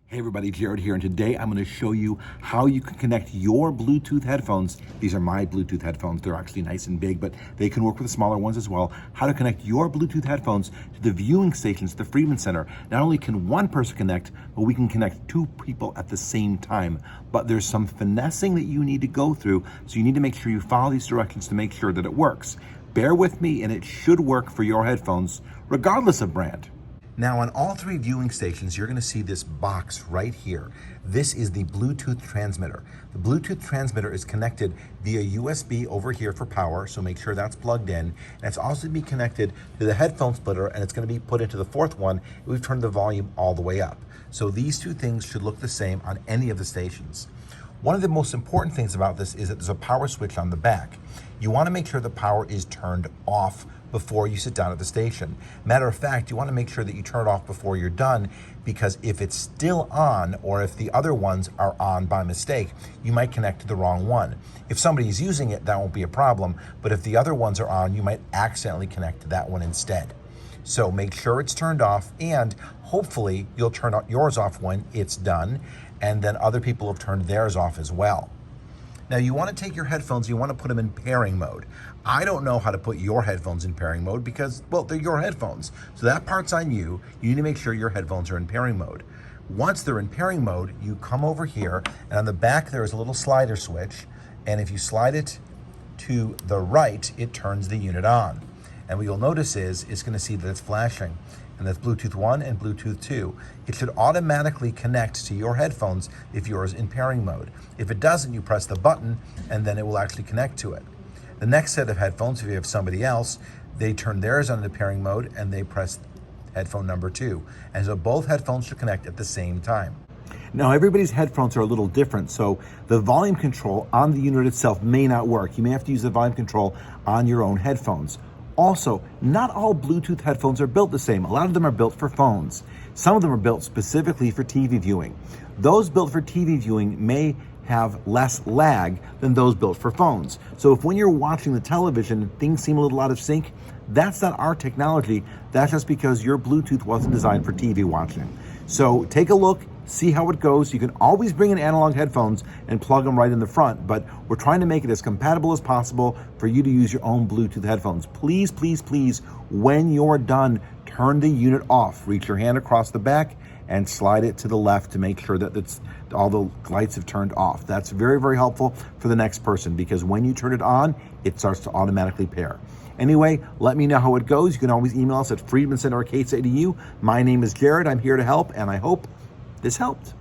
Hey everybody, Jared here, and today I'm going to show you how you can connect your Bluetooth headphones. These are my Bluetooth headphones. They're actually nice and big, but they can work with the smaller ones as well. How to connect your Bluetooth headphones to the viewing stations at the Freedman Center. Not only can one person connect, but we can connect two people at the same time. But there's some finessing that you need to go through, so you need to make sure you follow these directions to make sure that it works. Bear with me, and it should work for your headphones, regardless of brand. Now on all three viewing stations, you're going to see this box right here. This is the Bluetooth transmitter. The Bluetooth transmitter is connected via USB over here for power, so make sure that's plugged in. And it's also be connected to the headphone splitter, and it's going to be put into the fourth one. We've turned the volume all the way up. So these two things should look the same on any of the stations. One of the most important things about this is that there's a power switch on the back. You want to make sure the power is turned off before you sit down at the station. Matter of fact, you want to make sure that you turn it off before you're done, because if it's still on, or if the other ones are on by mistake, you might connect to the wrong one. If somebody's using it, that won't be a problem, but if the other ones are on, you might accidentally connect to that one instead. So make sure it's turned off, and hopefully you'll turn yours off when it's done, and then other people have turned theirs off as well. Now you want to take your headphones, you want to put them in pairing mode. I don't know how to put your headphones in pairing mode because, well, they're your headphones. So that part's on you. You need to make sure your headphones are in pairing mode. Once they're in pairing mode, you come over here, and on the back there is a little slider switch, and if you slide it to the right, it turns the unit on. And what you'll notice is it's going to see that it's flashing. And that's Bluetooth 1 and Bluetooth 2. It should automatically connect to your headphones if yours is in pairing mode. If it doesn't, you press the button and then it will actually connect to it. The next set of headphones, if you have somebody else, they turn theirs on to pairing mode and they press headphone number 2. And so both headphones should connect at the same time. Now everybody's headphones are a little different, so the volume control on the unit itself may not work. You may have to use the volume control on your own headphones. Also, not all Bluetooth headphones are built the same. A lot of them are built for phones. Some of them are built specifically for TV viewing. Those built for TV viewing may have less lag than those built for phones. So if when you're watching the television, things seem a little out of sync, that's not our technology. That's just because your Bluetooth wasn't designed for TV watching. So take a look, see how it goes. You can always bring in analog headphones and plug them right in the front, but we're trying to make it as compatible as possible for you to use your own Bluetooth headphones. Please, please, please, when you're done, turn the unit off. Reach your hand across the back and slide it to the left to make sure that all the lights have turned off. That's very, very helpful for the next person, because when you turn it on, it starts to automatically pair. Anyway, let me know how it goes. You can always email us at freedmancenter@KSL.edu. My name is Jared. I'm here to help, and I hope this helped.